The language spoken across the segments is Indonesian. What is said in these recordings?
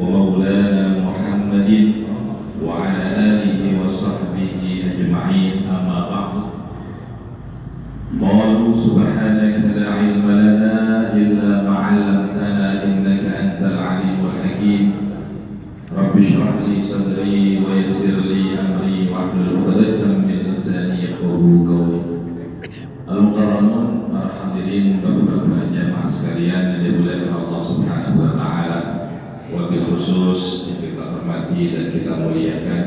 ومولانا محمد وعلى آله وصحبه أجمعين أما بعد قالوا سبحانك لا علم لنا إلا ما علمتنا إنك أنت العليم الحكيم رب اشرح لي صدري ويسر لي أمري واحلل عقدة من لساني يفقهوا قولي. Al-Mukarramun, para hadirin bapak-bapak jamaah sekalian yang dimuliakan Allah Subhanahu wa taala. Wabil khusus yang kita hormati dan kita muliakan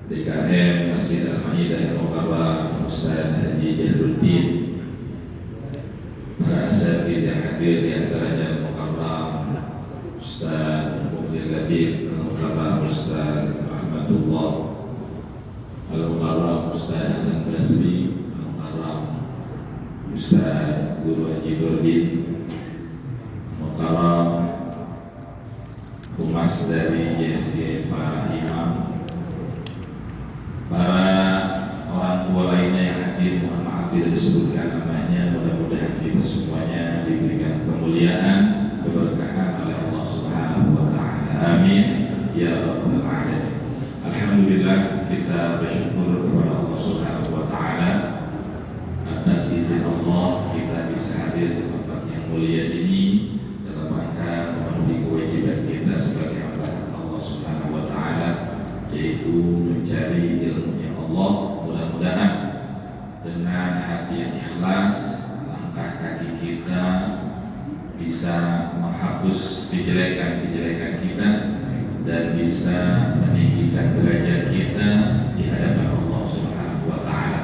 DKM Masjid Al-Maidah Al-Mukarram Ustaz Haji Jahruddin, para asatidz yang hadir di antaranya Al-Mukarram Ustaz Mubil Labib Al-Mukarram Ustaz Rahmatullah Al-Mukarram Ustaz Hasan Basri Al-Mukarram Ustaz Guru Haji Nurdin Al-Mukarram Humas dari JSG Pak Imam, para orang tua lainnya yang hadir, mohon maaf tidak disebutkan namanya. Mudah-mudahan kita semuanya diberikan kemuliaan, keberkahan oleh Allah Subhanahu wa taala. Amin ya rabbal alamin. Alhamdulillah, kita bersyukur kepada Allah Subhanahu wa taala atas izin Allah kita bisa hadir di tempat yang mulia ini dalam rangka memenuhi kewajiban kita sebagai hamba Allah Subhanahu wa taala, yaitu mencari ilmunya Allah. Mudah-mudahan dengan hati yang ikhlas langkah kaki kita bisa menghapus kejelekan-kejelekan kita dan bisa meninggikan derajat kita di hadapan Allah Subhanahu wa taala.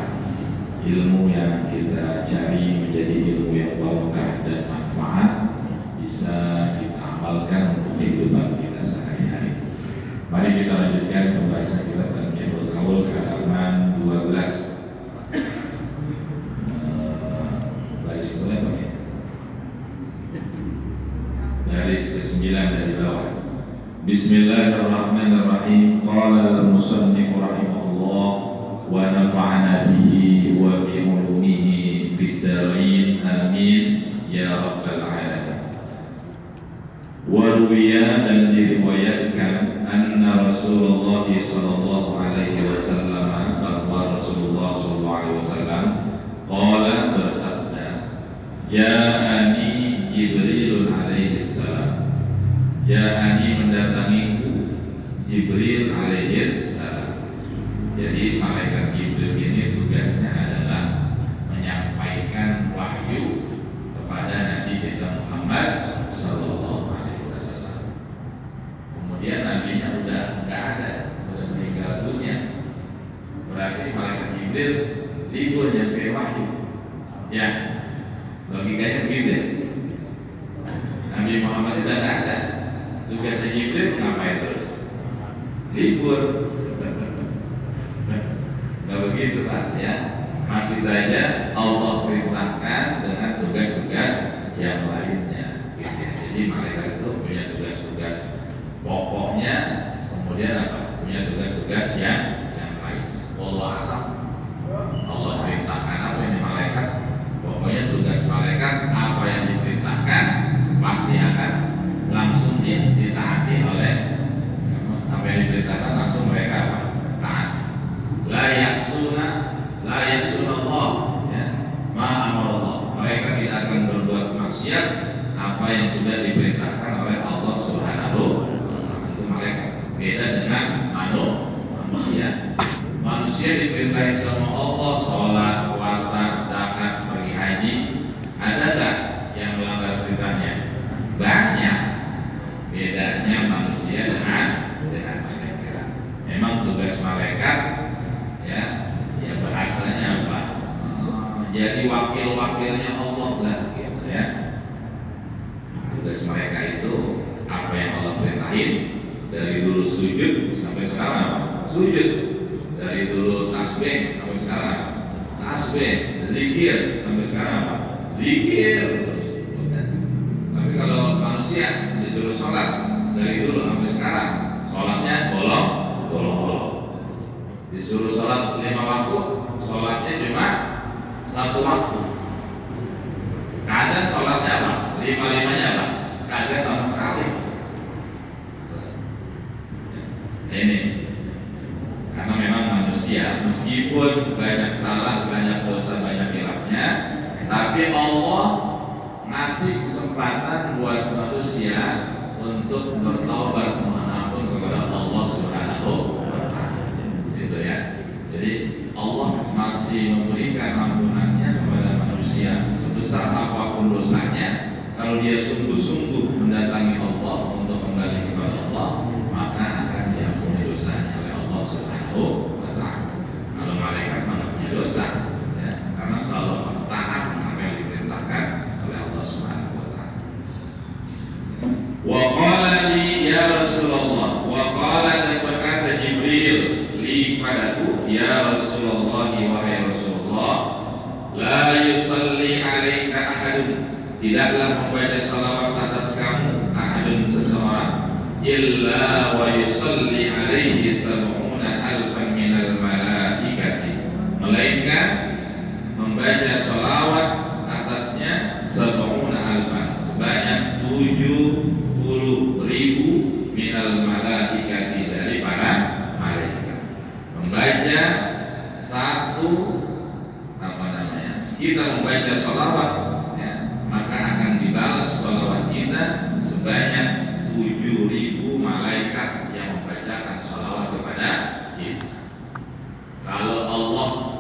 Ilmu yang kita cari menjadi ilmu yang barokah dan manfaat, bisa kita amalkan untuk kehidupan kita sehari-hari. Mari kita lanjutkan pembahasan kita Tanbihul Qaul halaman 12. Baris mulai apa ya? Baris ke-9 dari bawah. Bismillahirrahmanirrahim. Qala al-musannif rahimahullah wa nafa'ana bihi wa bi ulumihi fid dharain amin ya rabbal alamin. Waruwiya, dan diriwayatkan anna Rasulullah sallallahu alaihi wasallam, bahwa Rasulullah sallallahu alaihi wasallam qala, bersabda, ja'ani Jibril alaihi salam. Ja'ani, mendatangiku Jibril alaihi salam. Jadi malaikat Jibril ini tugasnya adalah menyampaikan wahyu kepada Nabi kita Muhammad sallallahu alaihi wasallam. Kemudian nabinya udah nggak ada, udah meninggal dunia. Berarti malaikat Jibril libur nyampe wahyu. Ya, logikanya begitu ya. Nabi Muhammad udah nggak ada, tugasnya Jibril ngapain terus? Libur. Nggak begitu Pak ya. Masih saja Allah perintahkan dengan tugas-tugas yang lainnya gitu ya. Jadi malaikat itu punya tugas-tugas pokoknya, kemudian apa? Punya tugas-tugas yang lain. Wallahu a'lam. Allah perintahkan apa ini malaikat? Pokoknya tugas malaikat apa yang diperintahkan pasti akan langsung ditaati oleh apa yang diperintahkan, langsung mereka apa? Taat. La yaksuna Allah ya, ma amarallah. Mereka tidak akan berbuat maksiat apa yang sudah diperintahkan oleh Allah Subhanahu wa taala. Itu malaikat. Beda dengan manusia. Manusia diperintahkan sama Allah salat, puasa, zakat, pergi haji. Ada enggak yang melanggar perintahnya? Banyak. Bedanya manusia dengan malaikat. Memang tugas malaikat ya bahasanya apa? Jadi wakil-wakilnya Allah lah gitu ya. Tugas mereka itu apa yang Allah perintahin, dari dulu sujud sampai sekarang apa? Sujud. Dari dulu tasbih sampai sekarang tasbih, zikir sampai sekarang apa? Zikir terus. Tapi kalau manusia disuruh sholat dari dulu sampai sekarang, sholatnya bolong. Disuruh sholat 5 waktu, sholatnya cuma 1 waktu. Kadang sholatnya apa? 5-5-nya apa? Kagak sama sekali. Ini karena memang manusia meskipun banyak salah, banyak dosa, banyak khilafnya, tapi Allah ngasih kesempatan buat manusia untuk bertobat mohon ampun kepada Allah Subhanahu wa taala. Gitu ya. Jadi Allah masih memberikan ampunannya kepada manusia sebesar apapun dosanya. Kalau dia sungguh-sungguh mendatangi Allah untuk kembali kepada Allah, maka akan diampuni dosanya oleh Allah Subhanahu wa taala. Kalau malaikat mana punya dosa, ya, karena selalu taat apa yang diperintahkan oleh Allah Subhanahu wa taala. Wa qala li ya Rasulullah, wa qala dan berkata Jibril li padaku, ya Rasulullah, wahai Rasulullah, la yusalli alaika ahadun, tidaklah membaca salawat atas kamu ahadun seseorang, illa wa yusalli alaihi sab'una alfan minal malaikati, melainkan membaca salawat atasnya sab'una alfan, sebanyak 70.000 minal malaikati, dari para malaikat. Membaca satu kita membaca salawat, ya, maka akan dibalas salawat kita sebanyak 7.000 malaikat yang membacakan salawat kepada kita. Kalau Allah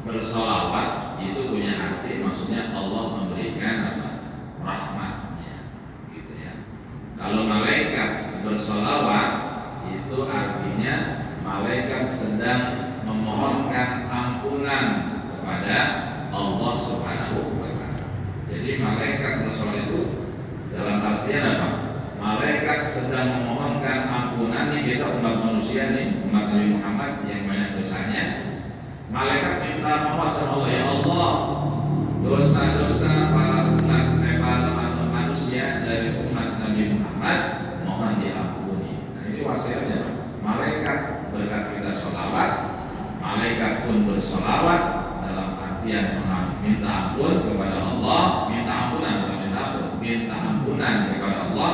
bersalawat itu punya arti, maksudnya Allah memberikan apa? Rahmatnya, gitu ya. Kalau malaikat bersalawat itu artinya malaikat sedang memohonkan ampunan kepada Allah Subhanahu wa taala. Jadi malaikat bersolawat itu dalam artian apa? Malaikat sedang memohonkan ampunan. Nih kita umat manusia nih, umat Nabi Muhammad yang banyak dosanya. Malaikat minta mohon sama Allah, ya Allah, dosa-dosa para manusia dari umat Nabi Muhammad mohon diampuni. Nah ini wasiatnya Pak. Malaikat berkat kita sholawat, malaikat pun bersolawat dalam artian minta ampun kepada Allah, minta ampunan kepada Allah,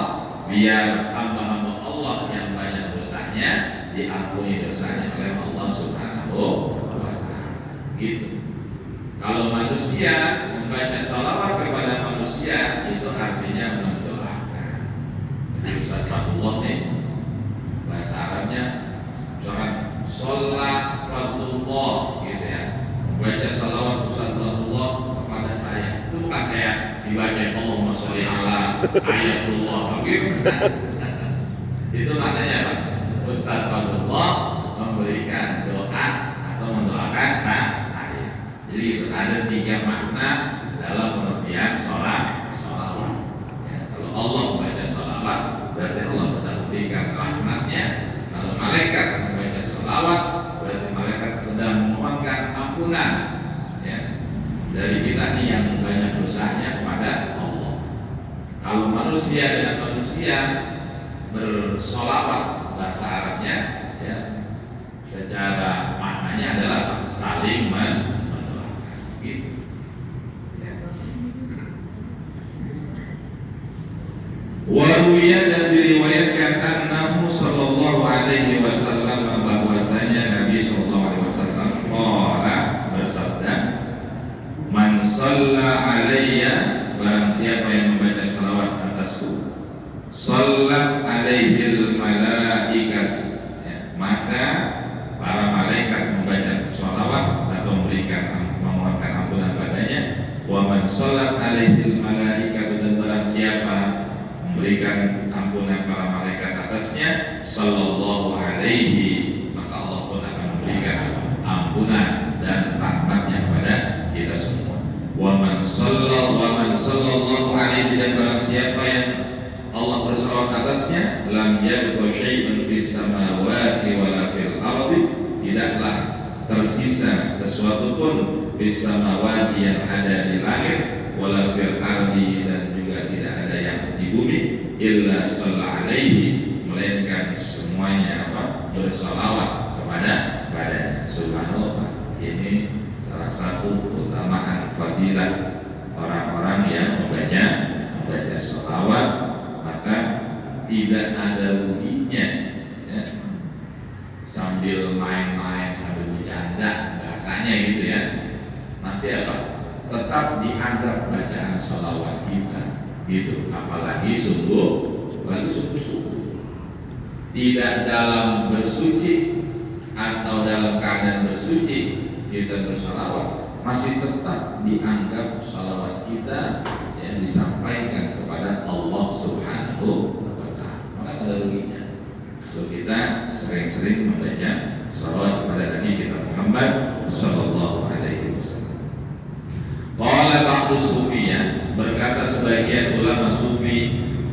biar hamba-hamba Allah yang banyak dosanya diampuni dosanya oleh Allah Subhanahu wa taala. Gitu. Kalau manusia membaca sholawat kepada manusia itu artinya mendoakan. Jadi Ustaz Fatullah nih bahasa Arabnya misalkan sholat Fatullah gitu ya, membaca sholawat Ustaz Fatullah kepada saya, itu bukan saya dibaca Allahumma sholli ala ayatullah gitu. Itu maknanya apa? Ustaz Fatullah memberikan doa atau mendoakan saya. Jadi itu ada 3 makna dalam pengertian sholawat. Ya, kalau Allah membaca sholawat berarti Allah sedang memberikan rahmatnya. Kalau malaikat membaca sholawat berarti malaikat sedang memohonkan ampunan, ya, dari kita nih yang banyak dosanya kepada Allah. Kalau manusia dengan manusia bersolawat, bahasa Arabnya ya, secara maknanya adalah saling mendoakan gitu. Waruya dan diriwayatkan annahu sallallahu alaihi wasallam, bahwasanya Nabi sallallahu alaihi wasallam qala, bersabda, man shalla alayya, barang siapa yang membaca salawat atasku, shallat alaihil malaikat, ya, maka para malaikat membaca salawat atau memohonkan ampunan padanya. Wa man shallat alaihil malaikat, dan barang siapa memberikan ampunan para malaikat atasnya, sallallahu alaihi, maka Allah pun akan memberikan ampunan dan rahmatnya kepada kita semua. Wa man sallallahu alaihi, dan barang siapa yang Allah bersalawat atasnya, lam yabqa syai'un fis samawati wala fil ardi, tidaklah tersisa sesuatu pun fis samawati, yang ada di langit, wala fil ardi, dan juga tidak ada yang di bumi, illa shalla alaihi, melainkan semuanya apa? Bersalawat kepada badannya. Subhanallah. Ini salah satu keutamaan fadilah orang-orang yang membaca salawat, maka tidak ada ruginya, ya, sambil main-main, sambil bercanda, bahasanya gitu ya, masih apa? Tetap dianggap bacaan sholawat kita gitu. Apalagi sungguh-sungguh tidak dalam bersuci atau dalam keadaan bersuci kita bersalawat, masih tetap dianggap salawat kita yang disampaikan kepada Allah Subhanahu wa Ta'ala. Maka ada ruginya kalau kita sering-sering membaca salawat kepada Nabi kita Muhammad sallallahu alaihi wasallam. Qala ba'du sufiyah, berkata sebagian ulama sufi,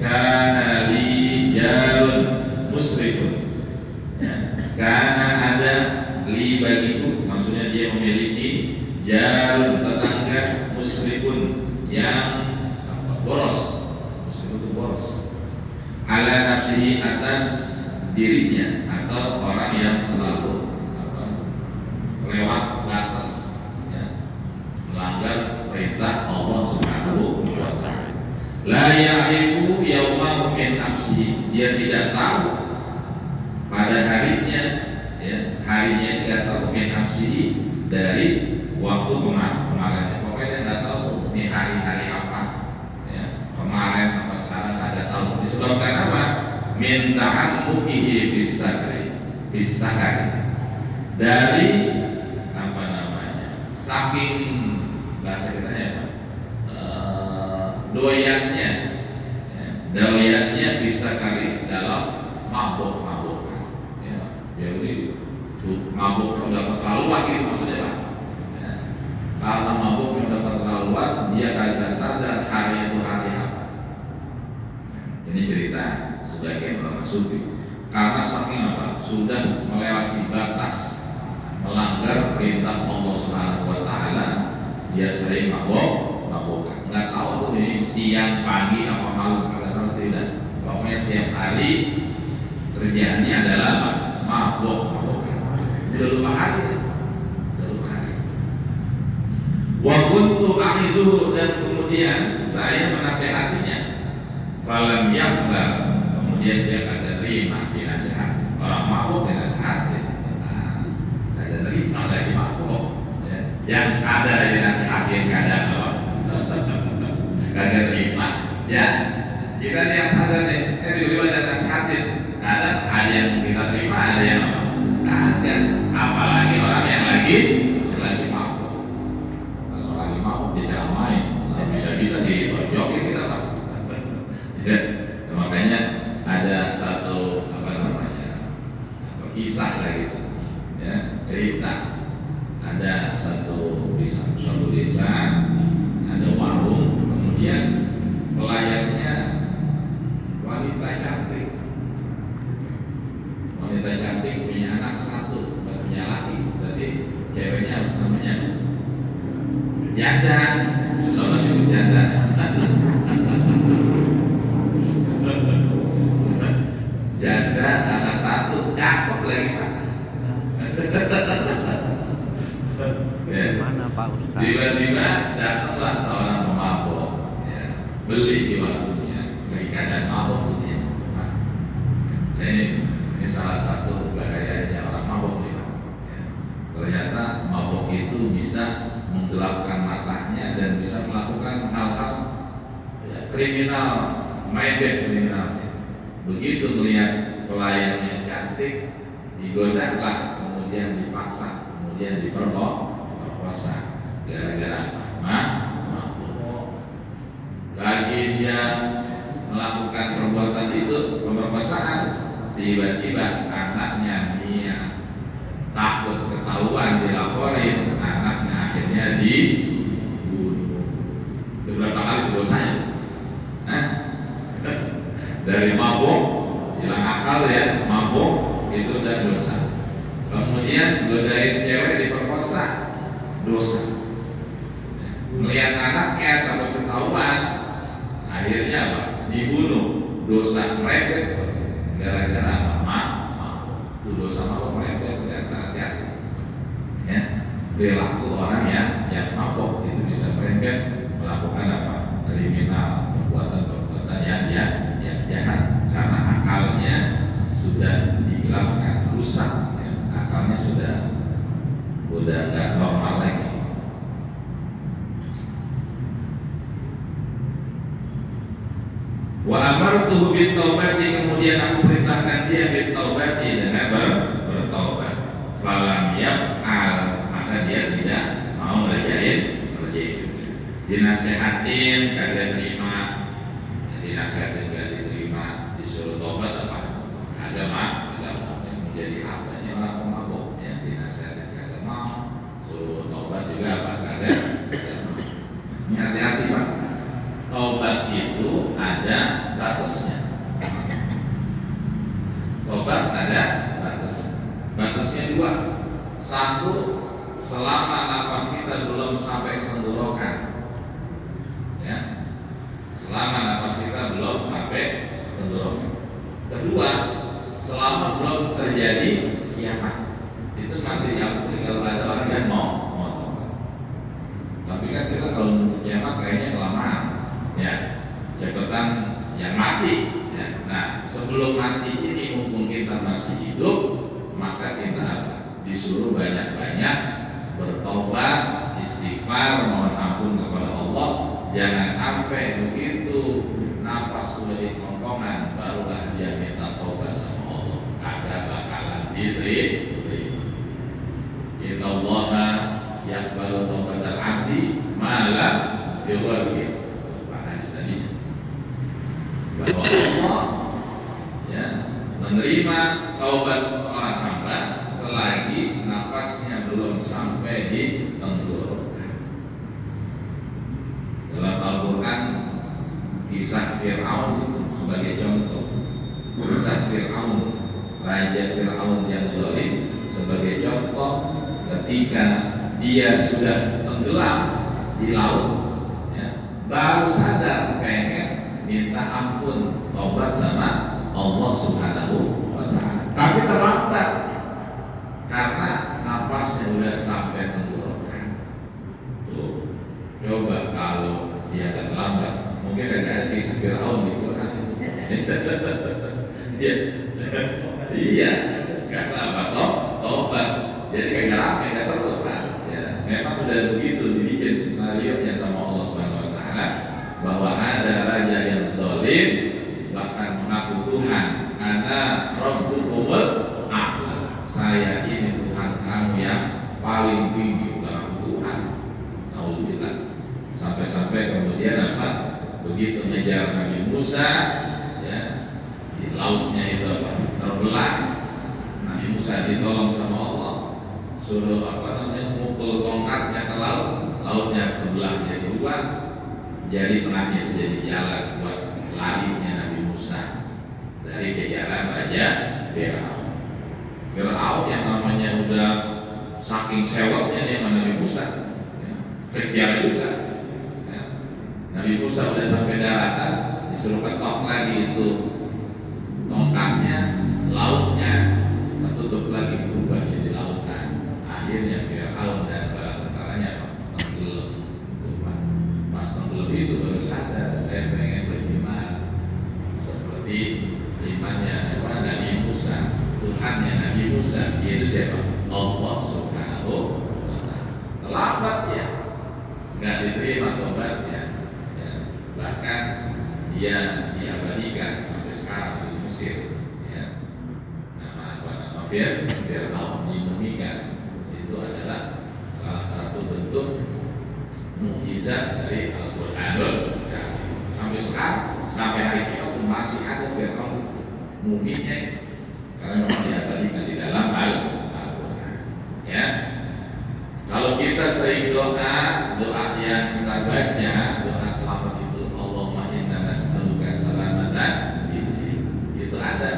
kana li jarun musrifun, karena ada li bagiku, maksudnya dia memiliki jarun tetangga musrifun yang boros. Musrifun itu boros. Ala nafsihi, atas dirinya, atau orang yang selalu lewat batas ya, melanggar perintah Allah Subhanahu wa Ta'ala. La ya'rifu yaumahu min nafsihi, dia tidak tahu pada harinya, ya, harinya dia tahu min nafsihi, dari waktu kemarin. Pokoknya dia nggak tahu ini hari-hari apa, ya, kemarin apa sekarang nggak tahu. Disebabkan apa? Min ta'ammukihi fisakari, dari apa namanya, saking bahasa kita ya, doyannya, ya, doyannya fisakari, dalam mabuk-mabukan. Jadi mabuk yang dapat terlaluan gitu maksudnya Pak ya. Karena mabuk yang dapat terlaluan, dia kagak sadar hari itu hari apa. Ini cerita sebagian ulama sufi, karena saking apa, sudah melewati batas, melanggar perintah Allah Subhanahu wa Ta'ala, dia sering mabuk-mabukan. Nggak tahu tuh ini siang, pagi, apa malam, kadang-kadang tidak. Pokoknya tiap hari kerjaannya adalah apa? Mabuk-mabukan. Udah lupa hari, udah lupa hari. Wa kuntu a'izuhu, dan kemudian saya menasehatinya. Falam yaqbal, kemudian dia kagak terima dinasihat. Orang mabuk dinasehatin, kagak terima lagi mabuk. Yang sadar dinasihatin kadang apa? Kagak terima. Ya, kita yang sadar nih, tiba-tiba ada nasihatin. Kadang ada yang kita terima, ada yang apa? Kagak. Apalagi orang yang lagi mabuk. Kalau lagi mabuk diceramain, bisa-bisa ditonjokin kita Pak. Ya, makanya ada satu apa namanya, kisah lah gitu, ya, cerita. Ada suatu desa, ada warung, kemudian pelayannya wanita cantik. Wanita cantik punya anak satu, nggak punya laki, berarti ceweknya namanya janda. Seseorang itu janda. Janda anak satu, cakep lagi Pak. Ya. Mana Pak Ustaz? Tiba-tiba datanglah seorang pemabuk, ya, beli di warungnya, dari keadaan mabuk gitu ya. Nah, ini salah satu bahayanya orang mabuk ya. Ternyata mabuk itu bisa menggelapkan matanya dan bisa melakukan hal-hal ya, kriminal, maiden kriminal. Begitu melihat pelayan yang cantik, digoda lah, kemudian dipaksa, kemudian diperkosa. Gara-gara mabuk. Lagi dia melakukan perbuatan itu, pemerkosaan, tiba-tiba anaknya Mia takut ketahuan, dilaporin, anaknya akhirnya dibunuh. Beberapa kali dosanya. Dari mabuk, hilang akal ya, mabuk itu udah dosa. Kemudian godain cewek diperkosa, dosa. Melihat anaknya takut ketahuan, akhirnya apa? Dibunuh, dosa. Merepet gara-gara apa? Mabuk. Itu dosa mabuk, merepet. Hati-hati ya, perilaku orang yang mabuk itu bisa merepet, melakukan apa? Kriminal, perbuatan yang jahat, karena akalnya sudah digelapkan, rusak ya. namanya udah nggak normal lagi. Wa amartuhu bit taubati, kemudian aku perintahkan dia bit taubati dengan bertaubat. Falam yaf'al, maka dia tidak mau ngerjain juga. Dinasehatin kagak terima, dinasehatin gak diterima, disuruh taubat apa? Kagak mau, menjadi apa? Orang pemabuk yang dinasehatin kagak mau, suruh taubat juga apa? Kagak mau. Ini hati-hati Pak. Tobat itu ada batasnya. Tobat ada batasnya. Batasnya dua. Satu, selama nafas kita belum sampai ke tenggorokan. Ya. Selama nafas kita belum sampai ke tenggorokan. Kedua, selama belum terjadi kiamat. Itu masih diampuni kalau ada orang yang mau tobat. Tapi kan kita kalau menunggu kiamat kayaknya kelamaan. Ya, cepetan yang mati. Ya. Nah, sebelum mati ini mumpung kita masih hidup, maka kita apa? Disuruh banyak-banyak bertobat, istighfar, mohon ampun kepada Allah. Jangan sampai begitu napas sudah di kerongkongan barulah dia minta tobat sama Allah. Kagak bakalan diterima. Innallaha yaqbalu taubatal 'abdi ma lam yughargir. Bahwa Allah ya menerima taubat seorang hamba selagi napasnya belum sampai di tenggorokan. Dalam Al-Quran kisah Fir'aun itu sebagai contoh. Kisah Fir'aun, Raja Fir'aun yang zalim, sebagai contoh ketika dia sudah tenggelam di laut, ya, baru sadar pengen minta ampun, taubat sama Allah Subhanahu wa Ta'ala. Tapi terlambat karena napasnya sudah sampai tenggorokan. Tuh, coba kalau dia terlambat, mungkin ada kisah Fir'aun di Quran. Iya, karena apa? Taubat. Jadi kagak rame, kagak seru kan? Ya, memang udah begitu dibikin skenario-nya sama Allah Subhanahu wa Ta'ala. Bahwa ada raja yang zalim bahkan mengaku Tuhan, ana rabbukumul a'la, saya ini Tuhan kamu yang paling tinggi, bukan Tuhan. Alhamdulillah. Sampai-sampai kemudian apa? Begitu ngejar Nabi Musa, ya, di lautnya itu apa? Terbelah. Nabi Musa ditolong sama Allah, suruh apa namanya? Mukul tongkatnya ke laut, lautnya terbelah jadi dua. Jadi tengahnya itu jadi jalan buat larinya Nabi Musa dari kejaran Raja Fir'aun. Fir'aun yang namanya udah saking sewotnya dia sama Nabi Musa, ya, kejar juga. Ya. Nabi Musa udah sampai daratan, disuruh ketok lagi itu tongkatnya, lautnya tertutup lagi, berubah jadi lautan. Akhirnya Fir'aun dan para tentaranya tenggelam. Pas tenggelam itu baru sadar, saya pengen beriman seperti imannya Nabi Musa, Tuhannya Nabi Musa, yaitu siapa? Allah Subhanahu wa Ta'ala. Terlambat ya, nggak diterima tobatnya, ya. Bahkan dia diabadikan sampai sekarang di Mesir, ya. Nama Fir'aun dimumikan. Itu adalah salah satu bentuk mukjizat dari Al-Qur'anul Karim. Sampai sekarang, sampai hari kiamat masih ada Fir'aun muminya, karena memang diabadikan di dalam Al-Qur'an. Ya, kalau kita sering doa yang kita baca, doa selamat itu, Allahumma inna nas'aluka salamatan, itu ada.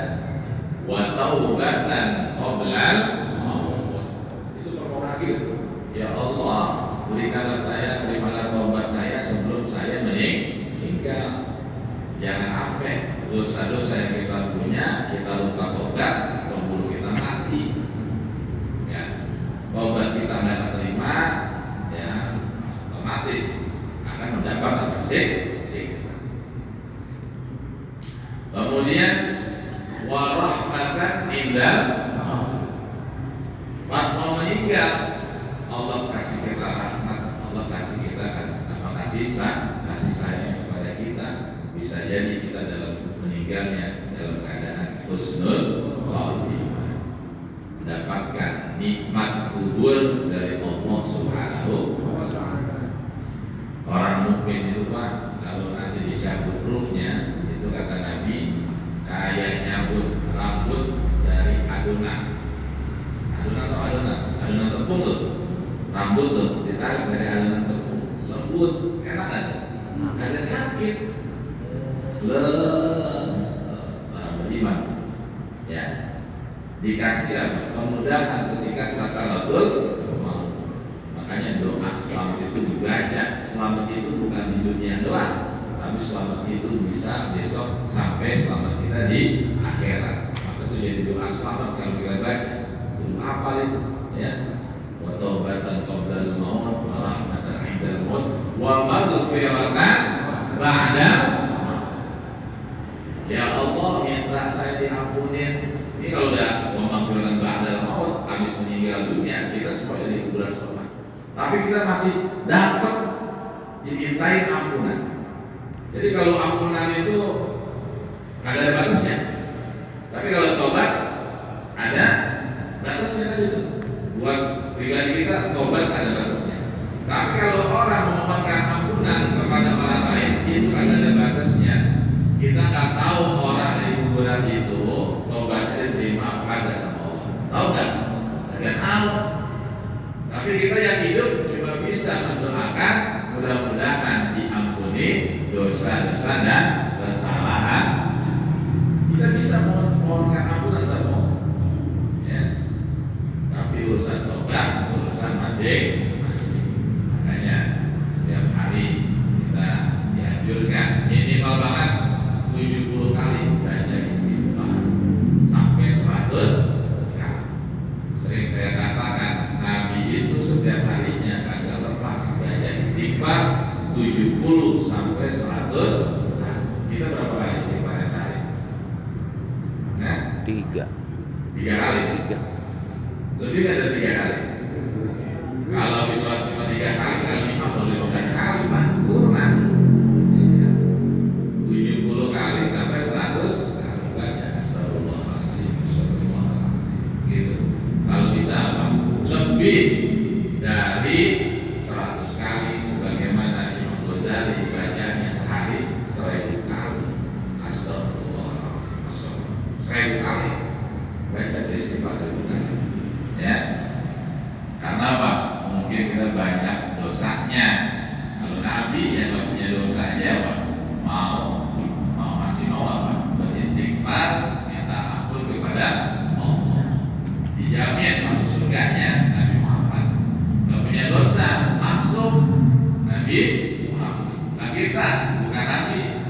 Wa taubatan qoblal maut. Itu permohonan gitu. Ya Allah, berikanlah saya, terimalah taubat saya sebelum saya meninggal. Jangan sampai dosa-dosa yang kita punya kita lupa tobat, keburu kita mati. Ya, taubat kita nggak terima, ya otomatis akan mendapat siksa. Kemudian warahmatan indah. kasih kita rahmat, Allah kasih kita kasih sayang kepada kita. Bisa jadi kita dalam meninggalnya dalam keadaan husnul khotimah, mendapatkan nikmat kubur dari Allah Subhanahu wa Ta'ala. Orang mukmin itu Pak, kalau nanti dicabut ruhnya, itu kata Nabi kayak nyabut rambut dari adonan. Adonan tepung tuh, rambut tuh ditarik dari adonan tepung, lembut, enak aja, ada sakit. Terus orang beriman, ya, dikasih apa? Kemudahan ketika sakaratul maut. Makanya doa selamat itu dibaca. Selamat itu bukan di dunia doang, tapi selamat itu bisa besok sampai selamat kita di akhirat. Maka itu jadi doa selamat kalau kita baca. Apa itu? Ya, wa taubatan qabla al-maut wa rahmatan 'inda al-maut wa maghfiratan ba'da. Ya Allah, minta saya diampunin. Ini kalau udah wa maghfiratan ba'da al-maut, habis meninggal dunia, kita semua jadi kuburan semua. Tapi kita masih dapat dimintain ampunan. Jadi kalau ampunan itu kagak ada batasnya. Tapi kalau tobat ada batasnya itu. Buat pribadi kita tobat ada batasnya. Tapi kalau orang memohonkan ampunan kepada orang lain itu kan ada batasnya. Kita nggak tahu orang di kuburan itu tobatnya diterima apa ada sama Allah. Tahu nggak? Nggak tahu. Tapi kita yang hidup cuma bisa mendoakan mudah-mudahan diampuni dosa-dosa dan kesalahan. Kita bisa memohonkan ampunan sama Allah. Urusan tobat, urusan masing-masing. Makanya setiap hari kita dianjurkan minimal banget 70 kali baca istighfar sampai 100 kali. Sering saya katakan Nabi itu setiap harinya kagak lepas baca istighfar 70 sampai 100 kali. Kita berapa kali istighfar sehari? Nah, 3 kali. Lebih dari 3 kali. Kalau bisa cuma 3 kali, kali 5 atau 15 kali, Pak, kurang. 70 kali sampai 100 kali banyak. Astagfirullahaladzim, astagfirullahaladzim. Gitu. Kalau bisa apa? Lebih dari 100 kali, sebagaimana Imam Ghazali bacanya sehari 1000 kali. Astagfirullahaladzim, 1000 kali. Baca istighfar 1000 kali. Ya, karena apa? Mungkin kita banyak dosanya. Kalau Nabi yang nggak punya dosanya, apa? Masih mau apa? Beristighfar, minta ampun kepada Allah. Dijamin masuk surganya Nabi Muhammad. Nggak punya dosa, langsung Nabi Muhammad. Nah kita bukan Nabi,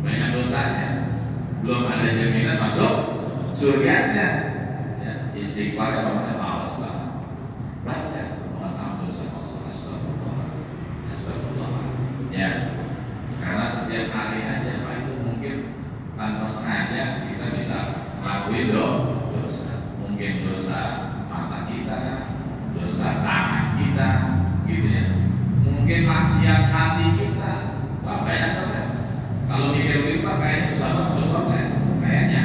banyak dosanya, belum ada jaminan masuk surganya. Istighfar yang namanya malas banget. Baca, mohon ampun sama Allah. Astagfirullah. Ya, karena setiap hari aja Pak itu mungkin tanpa sengaja kita bisa melakukan dosa. Mungkin dosa mata kita, dosa tangan kita, gitu ya. Mungkin maksiat hati kita. Wah banyak banget. Kalau mikir begitu Pak kayaknya susah banget. Kayaknya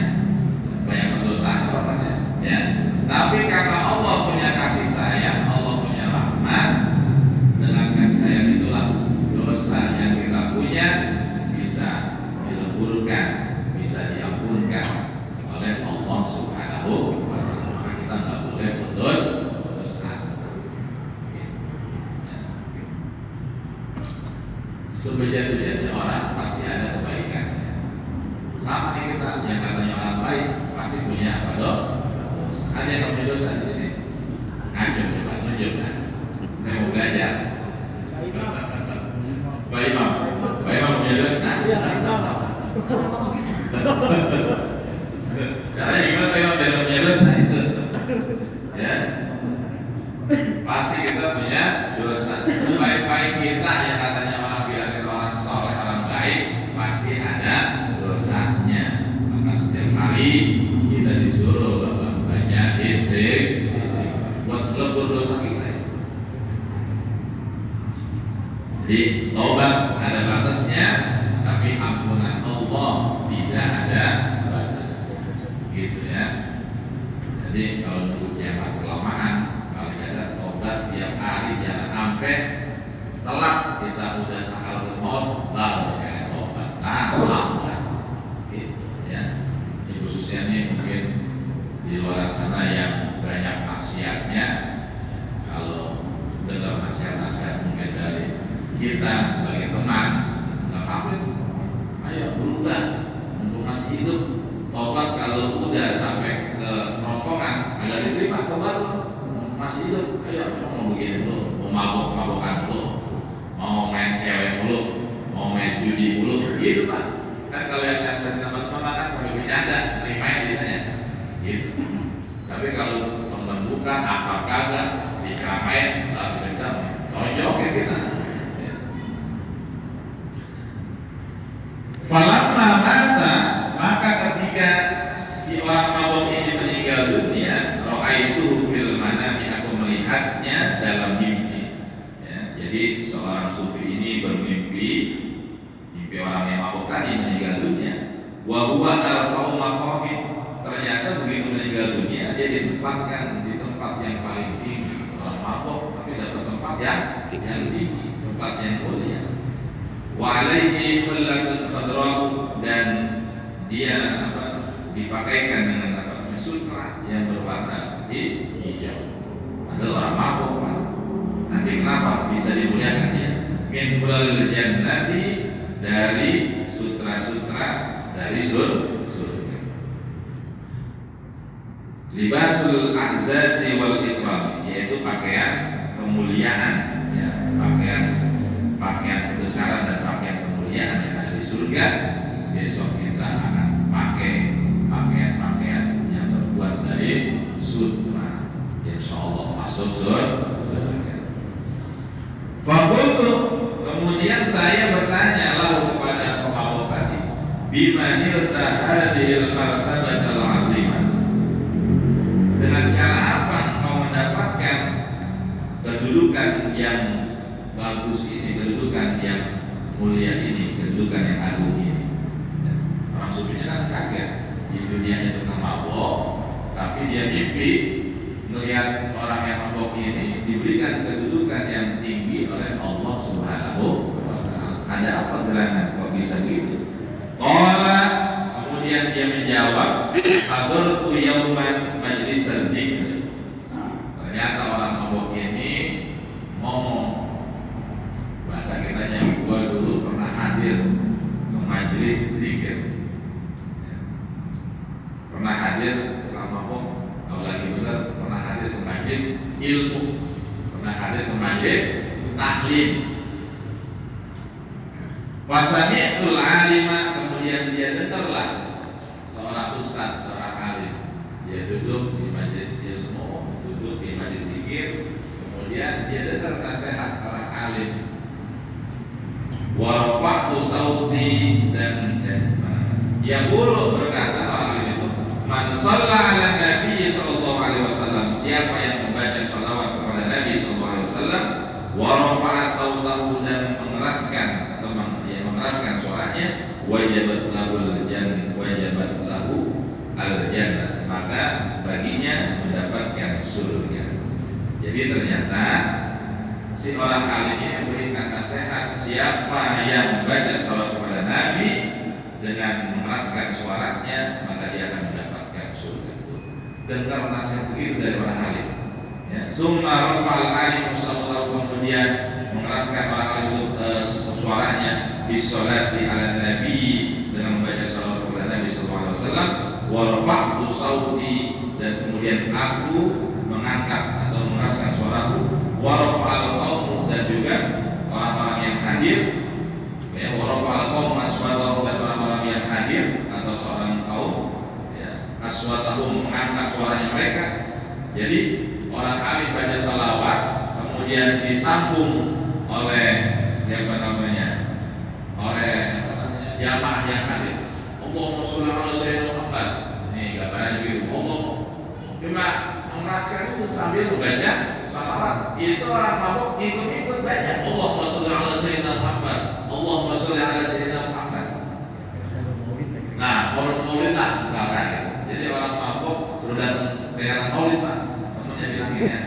banyak dosa namanya. Ya. Tapi karena Allah punya kasih sayang, Allah punya rahmat, dengan kasih sayang itulah dosa yang kita punya bisa dileburkan, bisa diampunkan oleh Allah Subhanahu wa Ta'ala. Kita nggak boleh putus asa. Sebejat-bejatnya orang pasti ada kebaikannya. Sama nih kita yang katanya orang baik pasti punya apa dong? Ada yang punya dosa di sini. Ngancam coba tunjuk kan. Saya mau belajar. Pak Imam punya dosa. Caranya gimana Pak Imam tidak punya dosa itu? Ya. Pasti kita punya dosa. Sebaik-baik kita yang katanya orang bilang itu orang soleh, orang baik, pasti ada dosanya. Maka setiap hari kita disuruh banyak istighfar buat lebur dosa kita. Jadi taubat ada batasnya, tapi ampunan Allah tidak ada batas. Gitu ya. Jadi kalau nunggu kiamat kelamaan, kalau ada taubat tiap hari jangan sampai telat kita udah sakaratul maut baru kayak taubat. Nah, lambat. Gitu ya. Ini khususnya nih mungkin di luar sana yang banyak maksiatnya, kalau dengar nasihat-nasihat mungkin dari kita sebagai teman, nggak apa-apa, ayo berubah, untuk masih hidup. Tobat kalau udah sampai ke kerongkongan agak diterima, tobat masih hidup, ayo mau begini dulu, mau mabok-mabokan dulu, mau main cewek dulu, mau main judi dulu, gitu Pak. Kan kalau yang nasihat teman-teman kan sampai bercanda, terimain biasanya, gitu. Tapi kalau teman bukan apa kagak diceramain, nggak bisa tonjok ya kita. Falamma mata, maka ketika si orang mabuk ini meninggal dunia, ra'aitu fil manami, aku melihatnya dalam mimpi. Ya, jadi seorang sufi ini bermimpi, mimpi orang yang mabuk tadi meninggal dunia. Wa huwa arfa'u maqamin, ternyata begitu meninggal dunia dia ditempatkan di tempat yang paling tinggi. Orang mabuk tapi dapat tempat yang tinggi, tempat yang mulia. Wa alaihi hullatul khadra'u, dan dia dipakaikan dengan sutra yang berwarna hijau. Ada orang mabuk Pak. Nanti kenapa bisa dimuliakan dia? Min hulalil jannati, dari sutra-sutra dari surga. Libasul ahzazi wal ikram, yaitu pakaian kemuliaan, ya, pakaian kebesaran dan pakaian kemuliaan yang ada di surga. Besok kita akan pakai pakaian-pakaian yang terbuat dari sutra. Insyaallah masuk surga. Fakultu, kemudian saya bertanya lalu kepada pemabuk tadi, bima nilta hadhil martabatal azimah, dengan cara apa engkau mendapatkan kedudukan yang bagus ini, kedudukan yang mulia ini, kedudukan yang agung ini. Orang sufinya kan kaget, di dunia itu mabok, tapi dia mimpi melihat orang yang mabok ini diberikan kedudukan yang tinggi oleh Allah Subhanahu wa Ta'ala. Ada apa gerangan kok bisa begitu? Qala, kemudian dia menjawab, hadartu yauman majlis dzikr. Ternyata orang mabok ini ngomong, bahasa kitanya, gua dulu pernah hadir ke majelis zikir, pernah hadir ke mabok, kalau lagi benar pernah hadir ke majelis ilmu, pernah hadir ke majelis taklim. Fasami'tul alima, kemudian dia dengarlah seorang ustaz, seorang alim, dia duduk di majelis ilmu, duduk di majelis zikir, kemudian dia dengar nasihat orang alim. Wa rafa'tu sauti, dan dia buruk berkata orang alim itu, man shalla ala nabi sallallahu alaihi wasallam, siapa yang membaca salawat kepada Nabi sallallahu alaihi wasallam, wa rafa'a sautahu, dan mengeraskan suaranya, wajabat lahu al-jannah, maka baginya mendapatkan surga. Jadi ternyata si orang alim ini memberikan nasihat, siapa yang membaca salawat kepada Nabi dengan mengeraskan suaranya, maka dia akan mendapatkan surga. Dengar nasihat begitu dari orang alim. Ya, summa rafa'al alim sallallahu, kemudian mengeraskan orang alim itu suaranya bisolati ala nabi, dengan membaca salawat kepada Nabi sallallahu alaihi wasallam, wa rafa'tu sauti, dan kemudian aku mengangkat atau mengeraskan suaraku, wa rafa'al qaum, dan juga orang-orang yang hadir, ya, wa rafa'al qaum aswatahum, dan orang-orang yang hadir atau seorang kaum, ya, aswatahum, mengangkat suaranya mereka. Jadi orang alim baca salawat, kemudian disambung oleh siapa namanya, oleh jamaah yang hadir. Allahumma sholli ala sayyidina Muhammad. Ini gambaran gitu. Allah cuma mengeraskan itu sambil membaca salawat. Itu orang mabuk ikut-ikut baca Allahumma sholli ala sayyidina Muhammad, Allahumma sholli ala sayyidina Muhammad. Nah, maulid lah misalkan gitu. Jadi orang mabuk suruh datang perayaan maulid Pak, temennya bilang gini ya.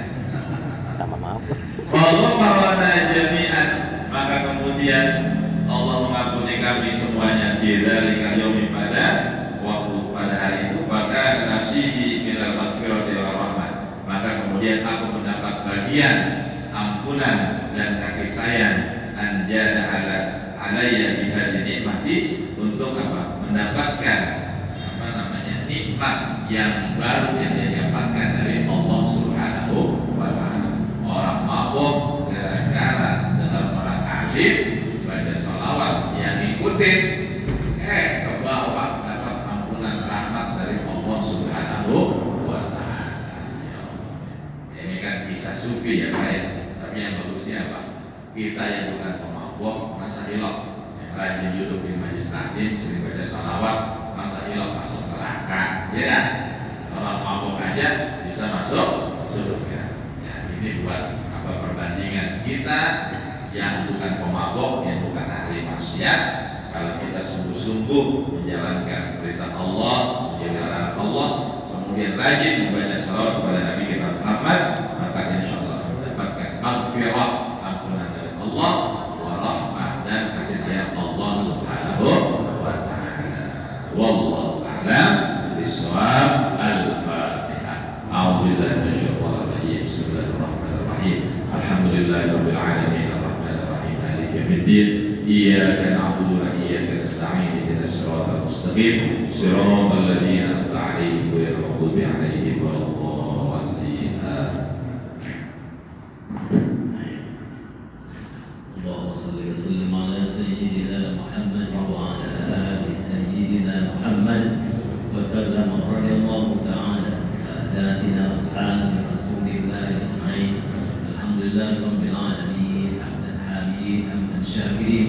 Kalau marwana jami'an, maka kemudian Allah mengampuni kami semuanya di dzalika yaumi pada waktu pada hari itu, maka nasibi minal maghfirati wa rahmah, maka kemudian aku mendapat bagian ampunan dan kasih sayang anjada alayya bihadhi nikmati, untuk apa? Mendapatkan apa namanya nikmat yang baru yang didapatkan dari Allah Subhanahu wa taala. Orang mabuk gara-gara dengan orang alim baca sholawat yang ikutin, ke bawah dapat ampunan rahmat dari Allah Subhanahu wa taala. Ini kan kisah sufi ya Pak ya. Tapi yang bagusnya apa? Kita yang bukan pemabuk masa hilaf, yang rajin duduk di majelis taklim, sering baca sholawat, masa hilaf masuk neraka, ya. Orang mabuk aja bisa masuk surga. Ya, ini buat apa perbandingan kita yang bukan pemabuk, yang bukan ahli maksiat. Kalau kita sungguh-sungguh menjalankan perintah Allah, menjalankan Allah, kemudian rajin membaca salawat kepada Nabi kita Muhammad, maka insya Allah mendapatkan maghfirah, ampunan dari Allah, warahmah, dan kasih sayang Allah Subhanahu wa taala. Wallahu a'lam bishawab. Al-Fatihah. A'udzubillahi minasyaitonir rajim. Bismillahirrahmanirrahim. Alhamdulillahirabbil alamin. Arrahmanirrahim. Maliki yaumiddin. Iyyaka na'budu wa iyyaka nasta'in. Ihdinas siratal mustaqim. Siratal ladzina an'amta 'alaihim ghairil maghdubi 'alaihim waladdallin. اللهم صل وسلم على سيدنا محمد وعلى آل سيدنا محمد وسلم. رضي الله تعالى عن ساداتنا أصحاب رسول الله أجمعين. الحمد لله رب العالمين، حمدا حامدين حمدا شاكرين،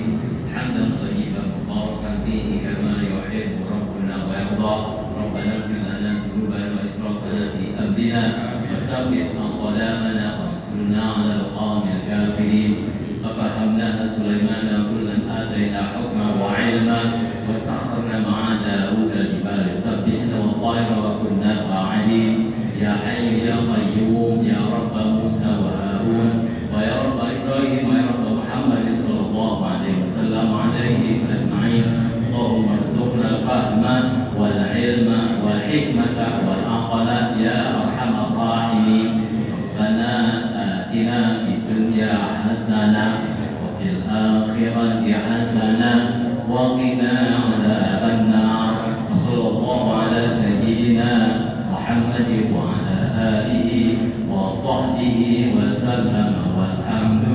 حمدا طيبا مباركا فيه كما يحب ربنا ويرضى. ربنا اغفر لنا ذنوبنا وإسرافنا في أمرنا وثبت أقدامنا وانصرنا على القوم الكافرين. ففهمناها سليمان كلا آتينا حكما وعلما وسخرنا مع داود الجبال يسبحن والطير وكنا فاعلين. يا حي يا قيوم يا رب موسى وهارون ويا رب إبراهيم ويا رب محمد صلى الله عليه وسلم عليهم أجمعين. اللهم ارزقنا الفهم والعلم والحكمة والعقل يا أرحم الراحمين. ربنا آتنا في الدنيا حسنة وفي الآخرة حسنة وقنا عذاب النار. وصلى الله على سيدنا محمد وعلى آله وصحبه وسلم والحمد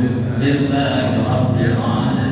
لله رب العالمين.